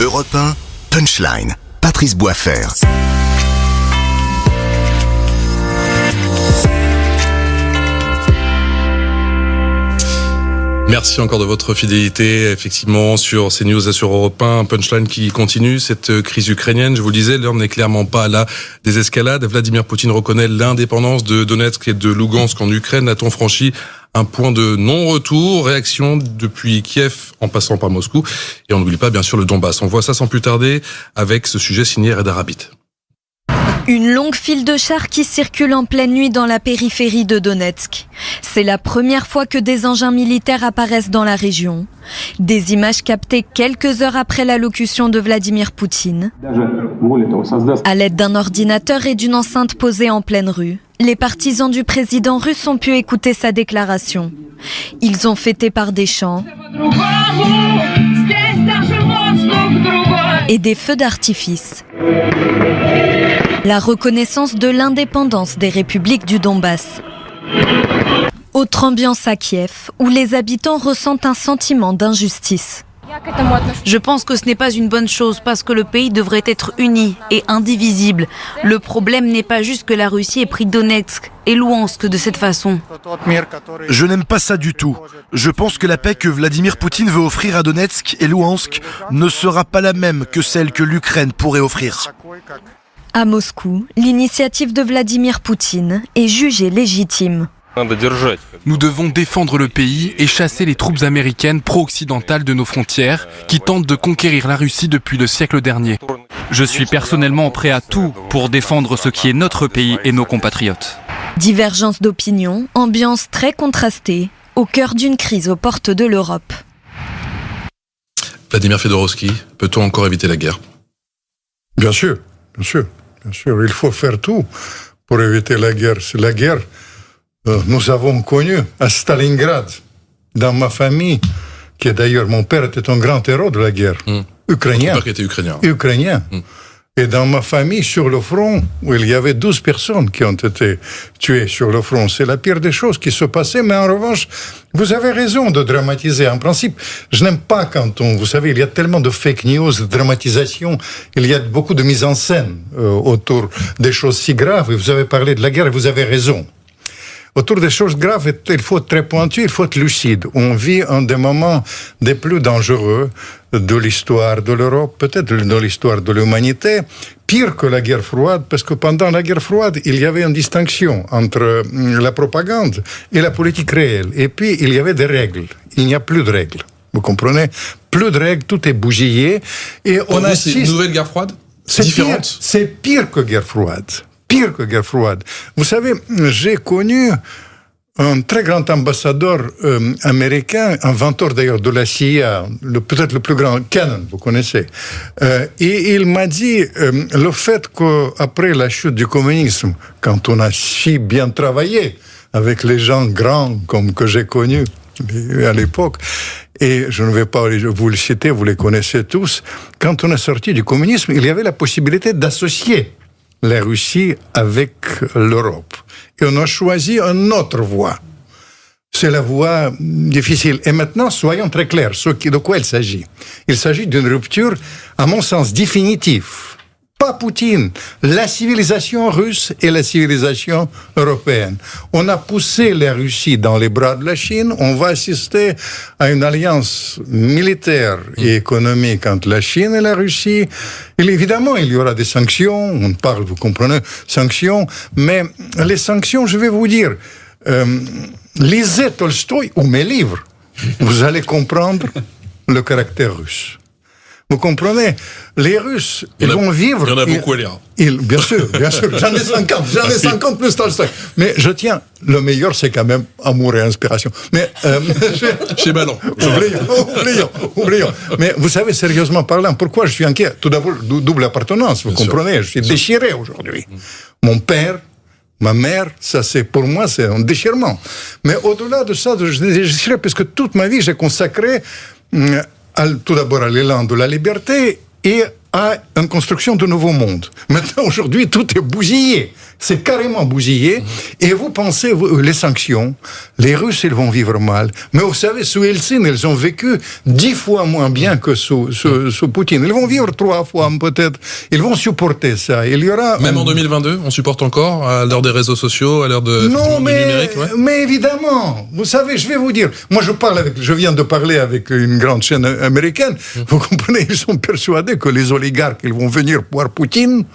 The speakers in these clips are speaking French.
Europe 1, Punchline, Patrice Boisfer. Merci encore de votre fidélité, effectivement, sur CNews et sur Europe 1, Punchline qui continue. Cette crise ukrainienne, je vous le disais, l'heure n'est clairement pas à la désescalade. Vladimir Poutine reconnaît l'indépendance de Donetsk et de Lugansk en Ukraine. A-t-on franchi un point de non-retour? Réaction depuis Kiev en passant par Moscou. Et on n'oublie pas, bien sûr, le Donbass. On voit ça sans plus tarder avec ce sujet signé Reda Rabbit. Une longue file de chars qui circulent en pleine nuit dans la périphérie de Donetsk. C'est la première fois que des engins militaires apparaissent dans la région. Des images captées quelques heures après l'allocution de Vladimir Poutine. À l'aide d'un ordinateur et d'une enceinte posée en pleine rue, les partisans du président russe ont pu écouter sa déclaration. Ils ont fêté par des chants et des feux d'artifice. La reconnaissance de l'indépendance des républiques du Donbass. Autre ambiance à Kiev, où les habitants ressentent un sentiment d'injustice. Je pense que ce n'est pas une bonne chose parce que le pays devrait être uni et indivisible. Le problème n'est pas juste que la Russie ait pris Donetsk et Luhansk de cette façon. Je n'aime pas ça du tout. Je pense que la paix que Vladimir Poutine veut offrir à Donetsk et Luhansk ne sera pas la même que celle que l'Ukraine pourrait offrir. À Moscou, l'initiative de Vladimir Poutine est jugée légitime. Nous devons défendre le pays et chasser les troupes américaines pro-occidentales de nos frontières qui tentent de conquérir la Russie depuis le siècle dernier. Je suis personnellement prêt à tout pour défendre ce qui est notre pays et nos compatriotes. Divergence d'opinion, ambiance très contrastée, au cœur d'une crise aux portes de l'Europe. Vladimir Fedorovski, peut-on encore éviter la guerre? Bien sûr. Il faut faire tout pour éviter la guerre. C'est la guerre nous avons connu à Stalingrad, dans ma famille, qui est d'ailleurs, mon père était un grand héros de la guerre, ukrainien. Votre père qui était ukrainien. Et dans ma famille, sur le front, où il y avait 12 personnes qui ont été tuées sur le front, c'est la pire des choses qui se passaient, mais en revanche, vous avez raison de dramatiser. En principe, je n'aime pas quand vous savez, il y a tellement de fake news, de dramatisation, il y a beaucoup de mise en scène autour des choses si graves, et vous avez parlé de la guerre, et vous avez raison. Autour des choses graves, il faut être très pointu, il faut être lucide. On vit un des moments des plus dangereux de l'histoire de l'Europe, peut-être de l'histoire de l'humanité, pire que la guerre froide, parce que pendant la guerre froide, il y avait une distinction entre la propagande et la politique réelle. Et puis, il y avait des règles. Il n'y a plus de règles. Vous comprenez? Plus de règles, tout est bougillé. Et on assiste... C'est une nouvelle guerre froide? C'est différente? C'est pire que guerre froide. Pire que guerre froide. Vous savez, j'ai connu un très grand ambassadeur américain, inventeur d'ailleurs de la CIA, peut-être le plus grand, Kennan, vous connaissez. Et il m'a dit le fait qu'après la chute du communisme, quand on a si bien travaillé avec les gens grands comme que j'ai connus à l'époque, et je ne vais pas vous le citer, vous les connaissez tous, quand on est sorti du communisme, il y avait la possibilité d'associer la Russie avec l'Europe. Et on a choisi une autre voie. C'est la voie difficile. Et maintenant, soyons très clairs, de quoi il s'agit. Il s'agit d'une rupture, à mon sens, définitive. Pas Poutine, la civilisation russe et la civilisation européenne. On a poussé la Russie dans les bras de la Chine, on va assister à une alliance militaire et économique entre la Chine et la Russie. Et évidemment, il y aura des sanctions, on parle, vous comprenez, sanctions, mais les sanctions, je vais vous dire, lisez Tolstoï ou mes livres, vous allez comprendre le caractère russe. Vous comprenez? Les Russes, ils vont vivre... Il y en a beaucoup à lire. Bien sûr. J'en ai 50 plus Tolstoï. Mais je tiens, le meilleur, c'est quand même Amour et Inspiration. Mais... Chez Balland. Oublions. Mais vous savez, sérieusement parlant, pourquoi je suis inquiet? Tout d'abord, double appartenance, vous comprenez? Je suis déchiré aujourd'hui. Mon père, ma mère, ça c'est, pour moi, c'est un déchirement. Mais au-delà de ça, je suis déchiré parce que toute ma vie, j'ai consacré... tout d'abord à l'élan de la liberté et à une construction de nouveau monde. Maintenant, aujourd'hui, tout est bousillé. C'est carrément bousillé. Et vous pensez, les sanctions, les Russes, ils vont vivre mal. Mais vous savez, sous Helsinki, ils ont vécu 10 fois moins bien que sous Poutine. Ils vont vivre 3 fois peut-être. Ils vont supporter ça. Il y aura même en 2022, on supporte encore à l'heure des réseaux sociaux, à l'heure du numérique. Ouais. Mais évidemment, vous savez, je vais vous dire. Moi, je viens de parler avec une grande chaîne américaine. Vous comprenez, ils sont persuadés que les oligarques, ils vont venir voir Poutine.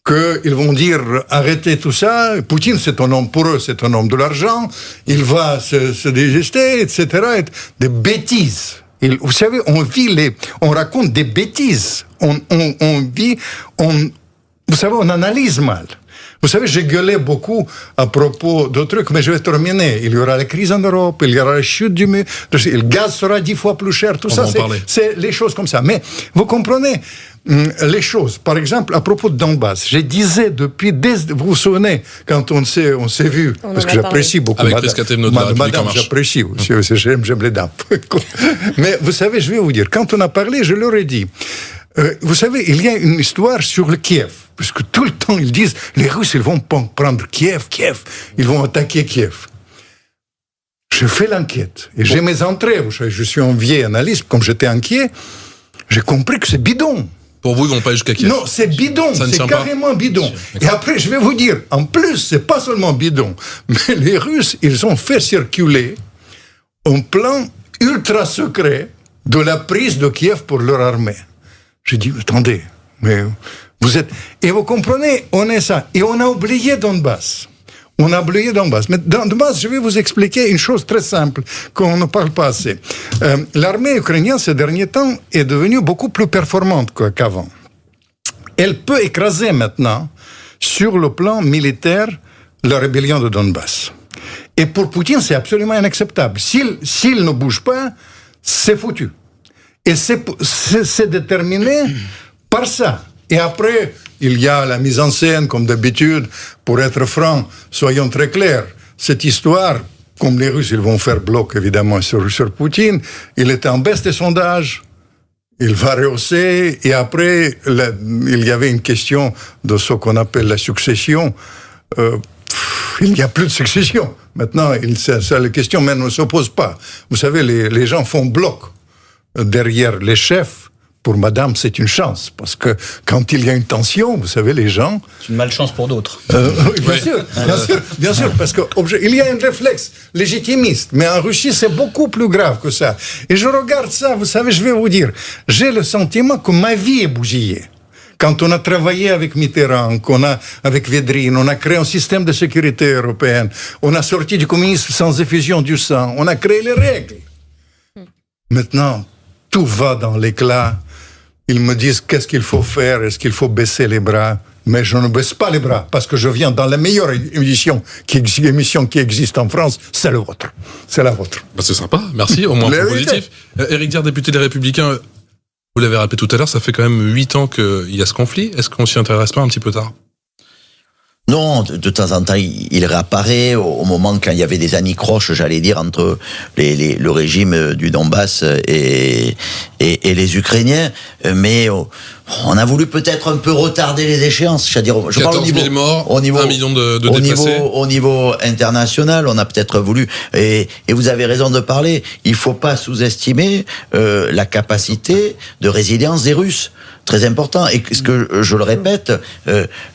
Qu'ils vont dire arrêtez tout ça. Poutine, c'est un homme pour eux, c'est un homme de l'argent. Il va se dégester, etc. Des bêtises. Vous savez, on raconte des bêtises. Vous savez, on analyse mal. Vous savez, j'ai gueulé beaucoup à propos de trucs, mais je vais terminer. Il y aura la crise en Europe, il y aura la chute du mur, le gaz sera 10 fois plus cher, tout ça, c'est les choses comme ça. Mais vous comprenez les choses. Par exemple, à propos de Donbass, je disais vous vous souvenez, quand on s'est vu, parce que j'apprécie beaucoup madame, j'apprécie aussi, j'aime les dames. Mais vous savez, je vais vous dire, quand on a parlé, je leur ai dit, vous savez, il y a une histoire sur le Kiev, parce que tout le temps ils disent les Russes ils vont prendre Kiev, ils vont attaquer Kiev. Je fais l'enquête et j'ai mes entrées. Vous savez, je suis un vieil analyste, comme j'étais inquiet, j'ai compris que c'est bidon. Pour vous, ils vont pas jusqu'à Kiev. Non, c'est bidon, c'est carrément bidon. Et après, je vais vous dire, en plus, c'est pas seulement bidon, mais les Russes, ils ont fait circuler un plan ultra secret de la prise de Kiev pour leur armée. J'ai dit, attendez, mais vous êtes... Et vous comprenez, on est ça. Et on a oublié Donbass. Mais Donbass, je vais vous expliquer une chose très simple, qu'on ne parle pas assez. L'armée ukrainienne, ces derniers temps, est devenue beaucoup plus performante qu'avant. Elle peut écraser maintenant, sur le plan militaire, la rébellion de Donbass. Et pour Poutine, c'est absolument inacceptable. S'il ne bouge pas, c'est foutu. Et c'est déterminé par ça. Et après, il y a la mise en scène, comme d'habitude. Pour être franc, soyons très clairs. Cette histoire, comme les Russes, ils vont faire bloc, évidemment, sur Poutine. Il était en baisse des sondages. Il va rehausser. Et après, il y avait une question de ce qu'on appelle la succession. Il n'y a plus de succession. Maintenant, la question même ne se pose pas. Vous savez, les gens font bloc derrière les chefs. Pour madame, c'est une chance, parce que quand il y a une tension, vous savez, les gens... C'est une malchance pour d'autres. Bien sûr, parce qu'il y a un réflexe légitimiste, mais en Russie, c'est beaucoup plus grave que ça. Et je regarde ça, vous savez, je vais vous dire, j'ai le sentiment que ma vie est bousillée. Quand on a travaillé avec Mitterrand, avec Védrine, on a créé un système de sécurité européenne, on a sorti du communisme sans effusion du sang, on a créé les règles. Maintenant, tout va dans l'éclat. Ils me disent qu'est-ce qu'il faut faire, est-ce qu'il faut baisser les bras? Mais je ne baisse pas les bras, parce que je viens dans la meilleure émission qui existe en France, c'est la vôtre. C'est sympa, merci, au moins positif. Éric Diard, député des Républicains, vous l'avez rappelé tout à l'heure, ça fait quand même 8 ans qu'il y a ce conflit. Est-ce qu'on s'y intéresse pas un petit peu tard? Non, de temps en temps, il réapparaît au moment quand il y avait des anicroches, j'allais dire, entre le régime du Donbass et les Ukrainiens. Mais on a voulu peut-être un peu retarder les échéances. C'est-à-dire, je 14 000 morts, 1 million de déplacés. Au niveau international, on a peut-être voulu... Et vous avez raison de parler, il ne faut pas sous-estimer la capacité de résilience des Russes. Très important. Et ce que je le répète,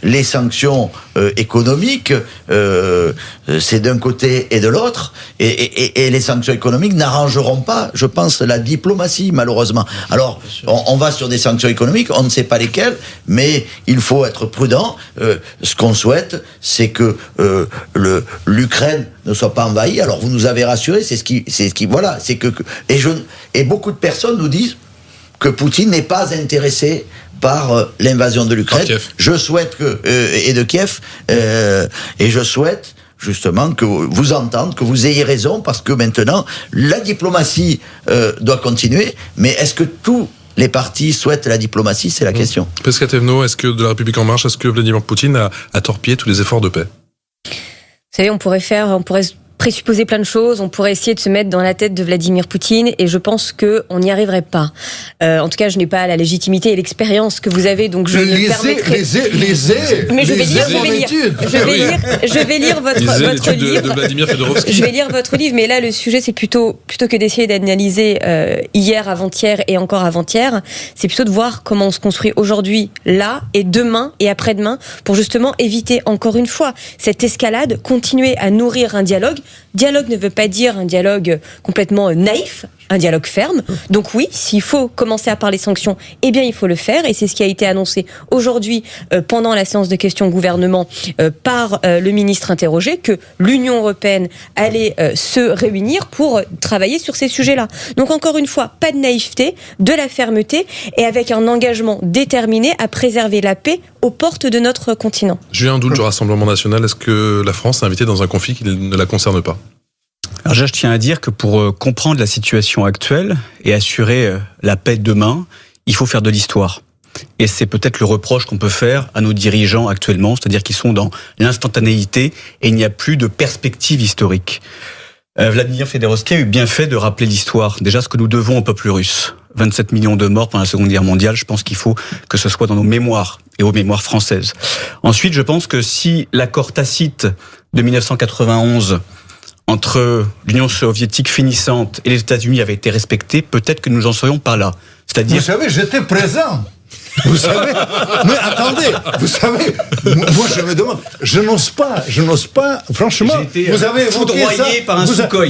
les sanctions économiques, c'est d'un côté et de l'autre, et les sanctions économiques n'arrangeront pas, je pense, la diplomatie, malheureusement. Alors, on va sur des sanctions économiques, on ne sait pas lesquelles, mais il faut être prudent. Ce qu'on souhaite, c'est que l'Ukraine ne soit pas envahie. Alors, vous nous avez rassurés, voilà, c'est que et beaucoup de personnes nous disent que Poutine n'est pas intéressé par l'invasion de l'Ukraine. Je souhaite et de Kiev, et je souhaite justement que vous entendre, que vous ayez raison, parce que maintenant, la diplomatie doit continuer, mais est-ce que tous les partis souhaitent la diplomatie? C'est la question. Pesca Thévenot, est-ce que de la République En Marche, est-ce que Vladimir Poutine a torpillé tous les efforts de paix? Vous savez, on pourrait présupposer plein de choses, on pourrait essayer de se mettre dans la tête de Vladimir Poutine et je pense qu'on n'y arriverait pas. En tout cas, je n'ai pas la légitimité et l'expérience que vous avez, donc je ne permettrai... Mais je vais lire votre livre. De Vladimir Fedorovski. Je vais lire votre livre, mais là, le sujet, c'est plutôt que d'essayer d'analyser hier, avant-hier et encore avant-hier, c'est plutôt de voir comment on se construit aujourd'hui, là, et demain et après-demain, pour justement éviter, encore une fois, cette escalade, continuer à nourrir un dialogue. Dialogue ne veut pas dire un dialogue complètement naïf, un dialogue ferme. Donc oui, s'il faut commencer à parler sanctions, eh bien il faut le faire. Et c'est ce qui a été annoncé aujourd'hui pendant la séance de questions au gouvernement par le ministre interrogé, que l'Union européenne allait se réunir pour travailler sur ces sujets-là. Donc encore une fois, pas de naïveté, de la fermeté et avec un engagement déterminé à préserver la paix aux portes de notre continent. Julien Doul du Rassemblement National, est-ce que la France est invitée dans un conflit qui ne la concerne pas ? Alors je tiens à dire que pour comprendre la situation actuelle et assurer la paix demain, il faut faire de l'histoire. Et c'est peut-être le reproche qu'on peut faire à nos dirigeants actuellement, c'est-à-dire qu'ils sont dans l'instantanéité et il n'y a plus de perspective historique. Vladimir Fedorovski a eu bien fait de rappeler l'histoire. Déjà, ce que nous devons au peuple russe. 27 millions de morts pendant la Seconde Guerre mondiale, je pense qu'il faut que ce soit dans nos mémoires et aux mémoires françaises. Ensuite, je pense que si l'accord tacite de 1991 entre l'Union soviétique finissante et les États-Unis avait été respecté, peut-être que nous n'en serions pas là. C'est-à-dire... Vous savez, j'étais présent. Vous savez, mais attendez, vous savez, moi je me demande, je n'ose pas, franchement, vous avez évoqué ça, par un Sukhoi.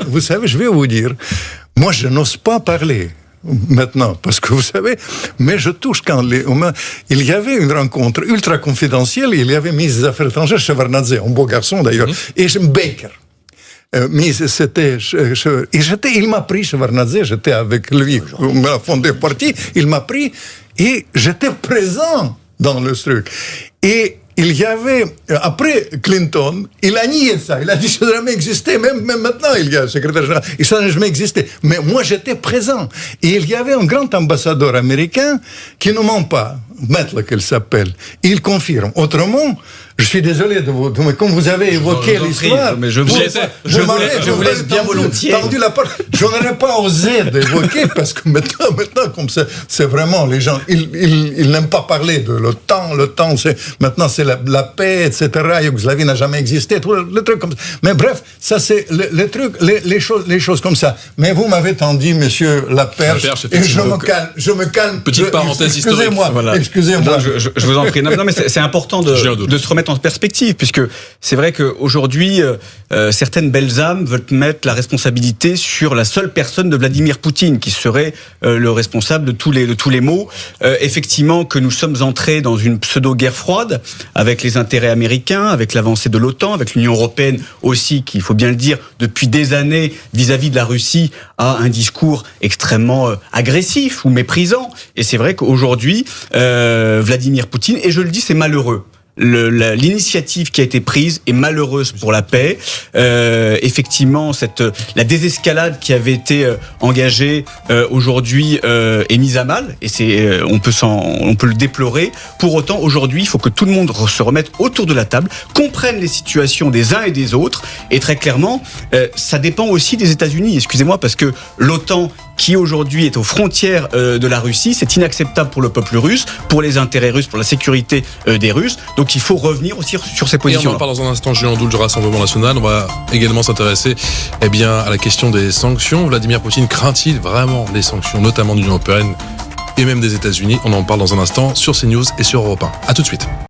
Vous savez, je vais vous dire, moi je n'ose pas parler maintenant, parce que vous savez, mais je touche il y avait une rencontre ultra confidentielle, il y avait ministre des Affaires étrangères, Shevardnadze, un beau garçon d'ailleurs, et Baker. Mais c'était, il m'a pris, Shevardnadze, j'étais avec lui, on a fondé le parti, il m'a pris, et j'étais présent dans le truc. Et il y avait, après Clinton, il a nié ça, il a dit ça n'a jamais existé, même maintenant il y a un secrétaire général, ça n'a jamais existé. Mais moi j'étais présent. Et il y avait un grand ambassadeur américain qui ne ment pas, Mettler qu'il s'appelle, il confirme. Autrement, je suis désolé mais comme vous avez évoqué l'histoire, je vous laisse bien volontiers. Je n'aurais pas osé d'évoquer parce que maintenant, comme c'est vraiment les gens, ils n'aiment pas parler de le temps, maintenant c'est la paix, etc. Yougoslavie n'a jamais existé, tout le truc comme ça. Mais bref, ça c'est les trucs, les choses comme ça. Mais vous m'avez tendu, monsieur Laperche, et je me calme. Petite parenthèse historique. Excusez-moi. Je vous en prie. Non, mais c'est important de se remettre en perspective, puisque c'est vrai qu'aujourd'hui, certaines belles âmes veulent mettre la responsabilité sur la seule personne de Vladimir Poutine, qui serait le responsable de tous les maux. Effectivement, que nous sommes entrés dans une pseudo-guerre froide, avec les intérêts américains, avec l'avancée de l'OTAN, avec l'Union européenne aussi, qui, il faut bien le dire, depuis des années, vis-à-vis de la Russie, a un discours extrêmement agressif ou méprisant. Et c'est vrai qu'aujourd'hui, Vladimir Poutine, et je le dis, c'est malheureux. L'initiative qui a été prise est malheureuse pour la paix. Effectivement, la désescalade qui avait été engagée aujourd'hui est mise à mal, et on peut le déplorer. Pour autant, aujourd'hui, il faut que tout le monde se remette autour de la table, comprenne les situations des uns et des autres, et très clairement, ça dépend aussi des États-Unis. Excusez-moi, parce que l'OTAN, qui aujourd'hui est aux frontières de la Russie, c'est inacceptable pour le peuple russe, pour les intérêts russes, pour la sécurité des Russes. Donc il faut revenir aussi sur ces positions. Et on en parle dans un instant, Julien Doul du Rassemblement National. On va également s'intéresser à la question des sanctions. Vladimir Poutine craint-il vraiment les sanctions, notamment de l'Union européenne et même des États-Unis? On en parle dans un instant sur CNews et sur Europe 1. À tout de suite.